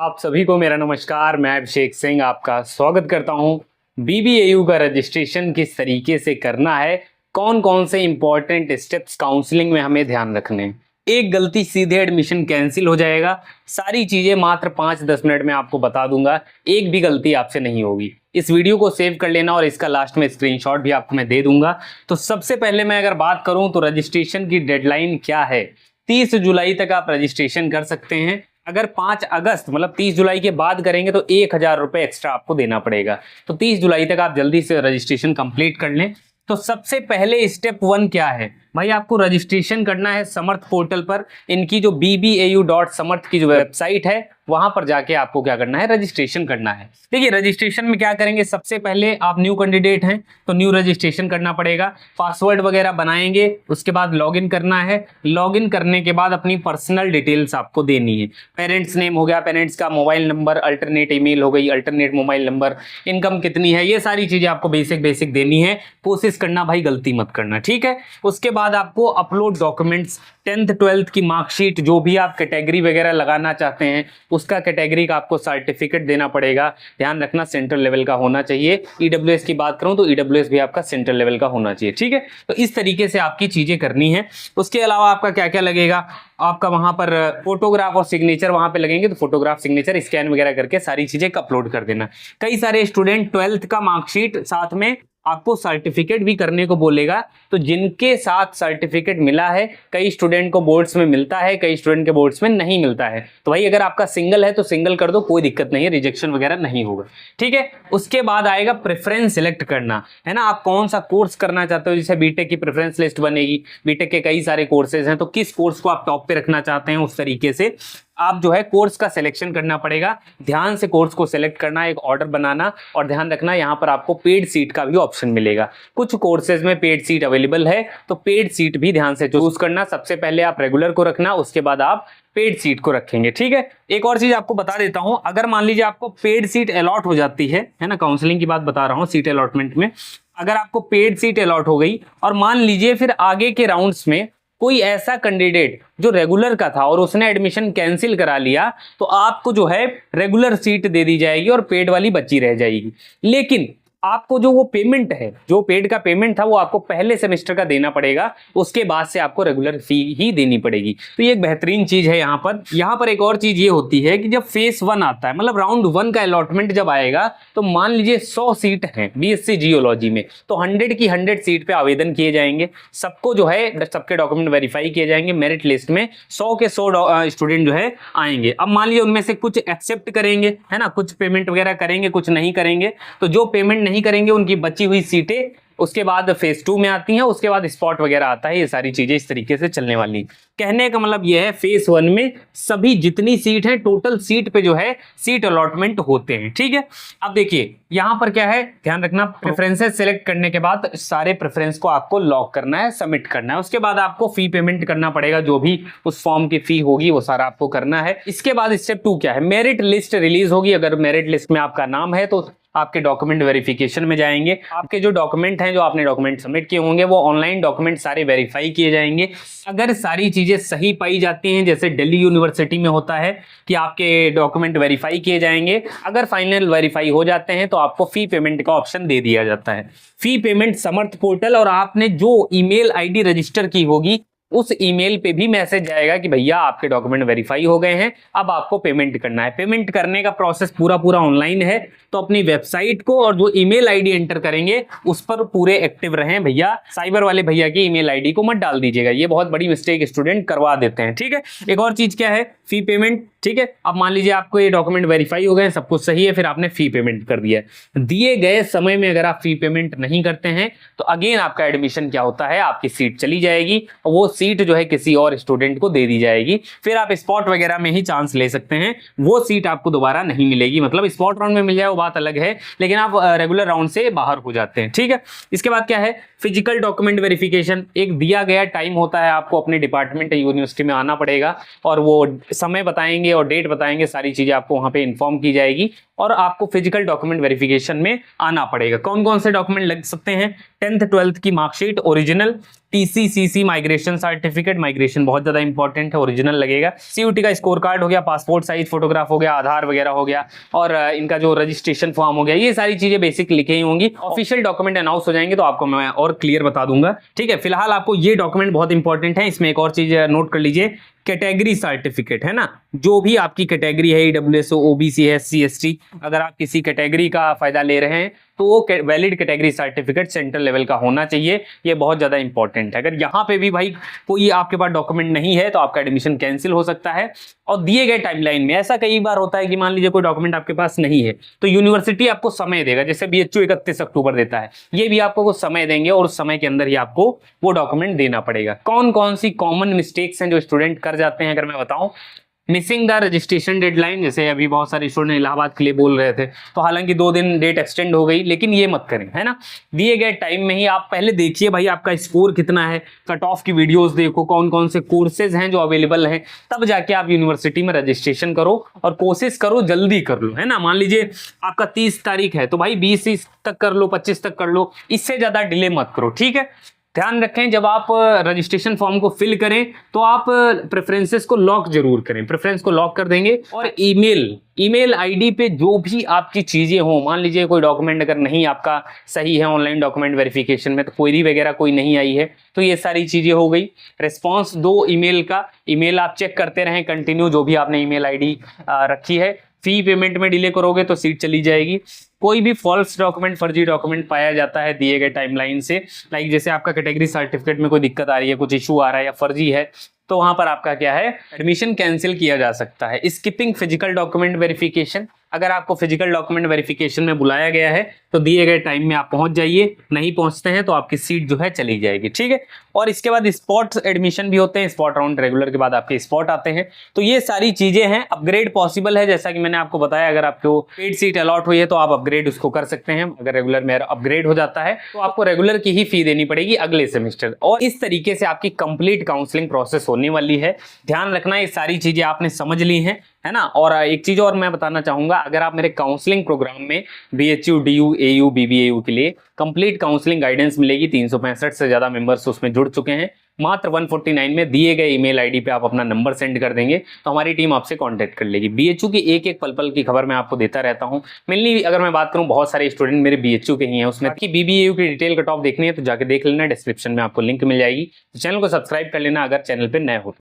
आप सभी को मेरा नमस्कार। मैं अभिषेक सिंह आपका स्वागत करता हूं। बीबीएयू का रजिस्ट्रेशन किस तरीके से करना है, कौन कौन से इंपॉर्टेंट स्टेप्स काउंसलिंग में हमें ध्यान रखने हैं। एक गलती सीधे एडमिशन कैंसिल हो जाएगा। सारी चीजें मात्र 5-10 मिनट में आपको बता दूंगा, एक भी गलती आपसे नहीं होगी। इस वीडियो को सेव कर लेना और इसका लास्ट में स्क्रीनशॉट भी आपको मैं दे दूंगा। तो सबसे पहले मैं अगर बात करूं तो रजिस्ट्रेशन की डेडलाइन क्या है। 30 जुलाई तक आप रजिस्ट्रेशन कर सकते हैं। अगर 5 अगस्त मतलब 30 जुलाई के बाद करेंगे तो 1000 रुपये एक्स्ट्रा आपको देना पड़ेगा। तो 30 जुलाई तक आप जल्दी से रजिस्ट्रेशन कंप्लीट कर लें। तो सबसे पहले स्टेप 1 क्या है भाई, आपको रजिस्ट्रेशन करना है समर्थ पोर्टल पर। इनकी जो bbu.samarth की जो वेबसाइट है वहां पर जाके आपको क्या करना है, रजिस्ट्रेशन करना है। देखिए रजिस्ट्रेशन में क्या करेंगे, सबसे पहले आप न्यू कैंडिडेट हैं तो न्यू रजिस्ट्रेशन करना पड़ेगा। पासवर्ड वगैरह बनाएंगे, उसके बाद लॉगिन करना है। लॉगिन करने के बाद अपनी पर्सनल डिटेल्स आपको देनी है। पेरेंट्स नेम हो गया, पेरेंट्स का मोबाइल नंबर, अल्टरनेट ईमेल हो गई, अल्टरनेट मोबाइल नंबर, इनकम कितनी है, ये सारी चीजें आपको बेसिक देनी है। कोशिश करना भाई गलती मत करना, ठीक है। उसके बाद आपको अपलोड डॉक्यूमेंट्स, 10th 12th की मार्कशीट, जो भी आप कैटेगरी वगैरह लगाना चाहते हैं उसका कैटेगरी का आपको सर्टिफिकेट देना पड़ेगा। ध्यान रखना सेंट्रल लेवल का होना चाहिए। ईडब्ल्यूएस की बात करूं तो ईडब्ल्यूएस भी आपका सेंट्रल लेवल का होना चाहिए, ठीक है। तो इस तरीके से आपकी चीजें करनी है। उसके अलावा आपका क्या क्या लगेगा, आपका वहां पर फोटोग्राफ और सिग्नेचर वहां पे लगेंगे, तो फोटोग्राफ सिग्नेचर स्कैन वगैरह करके सारी चीजें अपलोड कर देना। कई सारे स्टूडेंट 12th का मार्कशीट साथ में आपको सर्टिफिकेट भी करने को बोलेगा। तो जिनके साथ सर्टिफिकेट मिला है, कई स्टूडेंट को बोर्ड्स में मिलता है, कई स्टूडेंट के बोर्ड्स में नहीं मिलता है। तो भाई अगर आपका सिंगल है तो सिंगल कर दो, कोई दिक्कत नहीं है, रिजेक्शन वगैरह नहीं होगा, ठीक है। उसके बाद आएगा प्रेफरेंस सिलेक्ट करना, है ना। आप कौन सा कोर्स करना चाहते हो, जैसे बीटेक की प्रेफरेंस लिस्ट बनेगी। बीटेक के कई सारे कोर्सेज हैं, तो किस कोर्स को आप टॉप पे रखना चाहते हैं, उस तरीके से आप जो है कोर्स का सिलेक्शन करना पड़ेगा। ध्यान से कोर्स को सिलेक्ट करना, एक ऑर्डर बनाना, और ध्यान रखना यहाँ पर आपको पेड सीट का भी ऑप्शन मिलेगा। कुछ कोर्सेज में पेड सीट अवेलेबल है, तो पेड सीट भी ध्यान से चूज करना। सबसे पहले आप रेगुलर को रखना, उसके बाद आप पेड सीट को रखेंगे, ठीक है। एक और चीज आपको बता देता हूं, अगर मान लीजिए आपको पेड सीट अलॉट हो जाती है ना, काउंसलिंग की बात बता रहा हूं, सीट अलॉटमेंट में अगर आपको पेड सीट अलॉट हो गई और मान लीजिए फिर आगे के राउंड्स में कोई ऐसा कैंडिडेट जो रेगुलर का था और उसने एडमिशन कैंसिल करा लिया, तो आपको जो है रेगुलर सीट दे दी जाएगी और पेड वाली बची रह जाएगी। लेकिन आपको जो वो पेमेंट है, जो पेड का पेमेंट था, वो आपको पहले सेमेस्टर का देना पड़ेगा। उसके बाद से आपको रेगुलर फी ही देनी पड़ेगी। तो ये एक बेहतरीन चीज है। यहाँ पर एक और चीज ये होती है कि जब फेज 1 आता है, मतलब राउंड 1 का अलॉटमेंट जब आएगा, तो मान लीजिए 100 सीट हैं बीएससी जियोलॉजी में, तो 100 की 100 सीट पे आवेदन किए जाएंगे। सबको जो है सबके डॉक्यूमेंट वेरीफाई किए जाएंगे। मेरिट लिस्ट में 100 के 100 स्टूडेंट जो है आएंगे। अब मान लीजिए उनमें से कुछ एक्सेप्ट करेंगे, है ना, कुछ पेमेंट वगैरह करेंगे, कुछ नहीं करेंगे। तो जो पेमेंट नहीं करेंगे उनकी बची हुई सीटें उसके बाद फेज 2 में आती हैं, उसके बाद स्पॉट वगैरह आता है। ये सारी चीजें इस तरीके से चलने वाली। कहने का मतलब ये है, फेज 1 में सभी जितनी सीट है, टोटल सीट पे जो है सीट अलॉटमेंट होते हैं, ठीक है। अब देखिए यहां पर क्या है, ध्यान रखना, प्रेफरेंसेस सिलेक्ट करने के बाद सारे प्रेफरेंस को आपको लॉक करना है, सबमिट करना है। उसके बाद आपको फी पेमेंट करना पड़ेगा, जो भी उस फॉर्म की फी होगी वो सारा आपको करना है। इसके बाद स्टेप 2 क्या है, मेरिट लिस्ट रिलीज होगी। अगर मेरिट लिस्ट में आपका नाम है तो आपके डॉक्यूमेंट वेरिफिकेशन में जाएंगे। आपके जो डॉक्यूमेंट हैं, जो आपने डॉक्यूमेंट सबमिट किए होंगे, वो ऑनलाइन डॉक्यूमेंट सारे वेरीफाई किए जाएंगे। अगर सारी चीजें सही पाई जाती हैं, जैसे दिल्ली यूनिवर्सिटी में होता है कि आपके डॉक्यूमेंट वेरीफाई किए जाएंगे, अगर फाइनल वेरीफाई हो जाते हैं तो आपको फी पेमेंट का ऑप्शन दे दिया जाता है। फी पेमेंट समर्थ पोर्टल, और आपने जो ईमेल आईडी रजिस्टर की होगी उस ईमेल पे भी मैसेज जाएगा कि भैया आपके डॉक्यूमेंट वेरीफाई हो गए हैं, अब आपको पेमेंट करना है। पेमेंट करने का प्रोसेस पूरा ऑनलाइन है, तो अपनी वेबसाइट को और जो ईमेल आईडी एंटर करेंगे उस पर पूरे एक्टिव रहें भैया। साइबर वाले भैया की ईमेल आईडी को मत डाल दीजिएगा, ये बहुत बड़ी मिस्टेक स्टूडेंट करवा देते हैं, ठीक है। एक और चीज क्या है, फी पेमेंट, ठीक है। अब मान लीजिए आपको ये डॉक्यूमेंट वेरीफाई हो गए, सब कुछ सही है, फिर आपने फी पेमेंट कर दिया है। दिए गए समय में अगर आप फी पेमेंट नहीं करते हैं तो अगेन आपका एडमिशन क्या होता है, आपकी सीट चली जाएगी और वो सीट जो है किसी और स्टूडेंट को दे दी जाएगी। फिर आप स्पॉट वगैरह में ही चांस ले सकते हैं, वो सीट आपको दोबारा नहीं मिलेगी। मतलब स्पॉट राउंड में मिल जाए वो बात अलग है, लेकिन आप रेगुलर राउंड से बाहर हो जाते हैं, ठीक है। इसके बाद क्या है, फिजिकल डॉक्यूमेंट वेरिफिकेशन। एक दिया गया टाइम होता है, आपको अपने डिपार्टमेंट यूनिवर्सिटी में आना पड़ेगा और वो समय बताएंगे और डेट बताएंगे, सारी चीजें आपको वहां पे इन्फॉर्म की जाएगी और आपको फिजिकल डॉक्यूमेंट वेरिफिकेशन में आना पड़ेगा। कौन कौन से डॉक्यूमेंट लग सकते हैं, 10th 12th की marksheet original, TCCC migration certificate, migration बहुत ज्यादा इंपॉर्टेंट है, ओरिजिनल लगेगा। CUT का स्कोर कार्ड हो गया, पासपोर्ट साइज फोटोग्राफ हो गया, आधार वगैरह हो गया, और इनका जो रजिस्ट्रेशन फॉर्म हो गया, ये सारी चीजें बेसिक लिखी ही होंगी। ऑफिशियल डॉक्यूमेंट अनाउंस हो जाएंगे तो आपको मैं और क्लियर बता दूंगा, ठीक है। फिलहाल आपको ये डॉक्यूमेंट बहुत इंपॉर्टेंट है। इसमें एक और चीज नोट कर लीजिए, कैटेगरी सर्टिफिकेट है ना, जो भी आपकी कैटेगरी है, EWS, OBC है, SC ST, अगर आप किसी कैटेगरी का फायदा ले रहे हैं तो वो valid category certificate central level का होना चाहिए। ये बहुत ज्यादा इंपॉर्टेंट है। अगर यहाँ पे भी भाई कोई आपके पास डॉक्यूमेंट नहीं है तो आपका एडमिशन कैंसिल हो सकता है। और दिए गए टाइमलाइन में ऐसा कई बार होता है कि मान लीजिए कोई डॉक्यूमेंट आपके पास नहीं है तो यूनिवर्सिटी आपको समय देगा, जैसे BHU 31 अक्टूबर देता है, ये भी आपको कुछ समय देंगे और उस समय के अंदर ही आपको वो डॉक्यूमेंट देना पड़ेगा। कौन कौन सी कॉमन मिस्टेक्स हैं जो स्टूडेंट कर जाते हैं, अगर मैं बताऊं, मिसिंग द रजिस्ट्रेशन डेडलाइन। जैसे अभी बहुत सारे स्टूडेंट इलाहाबाद के लिए बोल रहे थे, तो हालांकि 2 दिन डेट एक्सटेंड हो गई, लेकिन ये मत करें, है ना। दिए गए टाइम में ही आप पहले देखिए भाई आपका स्कोर कितना है, कट ऑफ की वीडियोस देखो, कौन कौन से कोर्सेज हैं जो अवेलेबल हैं, तब जाके आप यूनिवर्सिटी में रजिस्ट्रेशन करो और कोशिश करो जल्दी कर लो, है ना। मान लीजिए आपका 30 तारीख है तो भाई 20 तक कर लो, 25 तक कर लो, इससे ज्यादा डिले मत करो, ठीक है। ध्यान रखें जब आप रजिस्ट्रेशन फॉर्म को फिल करें तो आप प्रेफरेंसेस को लॉक जरूर करें, प्रेफरेंस को लॉक कर देंगे। और ईमेल आईडी पे जो भी आपकी चीजें हो, मान लीजिए कोई डॉक्यूमेंट अगर नहीं आपका सही है ऑनलाइन डॉक्यूमेंट वेरिफिकेशन में, तो क्वेरी वगैरह कोई नहीं आई है, तो ये सारी चीजें हो गई। रिस्पॉन्स दो ईमेल का, ईमेल आप चेक करते रहें कंटिन्यू, जो भी आपने ईमेल आईडी रखी है। फी पेमेंट में डिले करोगे तो सीट चली जाएगी। कोई भी फॉल्स डॉक्यूमेंट, फर्जी डॉक्यूमेंट पाया जाता है दिए गए टाइमलाइन से, लाइक जैसे आपका कैटेगरी सर्टिफिकेट में कोई दिक्कत आ रही है, कुछ इशू आ रहा है या फर्जी है, तो वहां पर आपका क्या है, एडमिशन कैंसिल किया जा सकता है। स्किपिंग फिजिकल डॉक्यूमेंट वेरिफिकेशन, अगर आपको फिजिकल डॉक्यूमेंट वेरिफिकेशन में बुलाया गया है तो दिए गए टाइम में आप पहुंच जाइए, नहीं पहुंचते हैं तो आपकी सीट जो है चली जाएगी, ठीक है। और इसके बाद स्पॉट एडमिशन भी होते हैं, स्पॉट राउंड रेगुलर के बाद आपके स्पॉट आते हैं, तो ये सारी चीजें हैं। अपग्रेड पॉसिबल है, जैसा कि मैंने आपको बताया, अगर आपको पेड सीट अलॉट हुई है तो आप अपग्रेड उसको कर सकते हैं। अगर रेगुलर में अपग्रेड हो जाता है तो आपको रेगुलर की ही फी देनी पड़ेगी अगले सेमेस्टर, और इस तरीके से आपकी कंप्लीट काउंसलिंग प्रोसेस होने वाली है। ध्यान रखना ये सारी चीजें आपने समझ ली हैं, है ना। और एक चीज और मैं बताना चाहूंगा, अगर आप मेरे काउंसलिंग प्रोग्राम में BHU, DU, AU, BBAU के लिए कंप्लीट काउंसलिंग गाइडेंस मिलेगी, 365 से ज्यादा मेंबर्स उसमें जुड़ चुके हैं। मात्र 149 में दिए गए ईमेल आईडी पे आप अपना नंबर सेंड कर देंगे तो हमारी टीम आपसे कांटेक्ट कर लेगी। BHU की एक एक पल पल की खबर मैं आपको देता रहता हूं। मेनली अगर मैं बात करूं, बहुत सारे स्टूडेंट मेरे BHU के ही हैं, उसमें कि BBAU की डिटेल कट ऑफ देखनी है तो जाके देख लेना, डिस्क्रिप्शन में आपको लिंक मिल जाएगी। तो चैनल को सब्सक्राइब कर लेना अगर चैनल पे नए हो।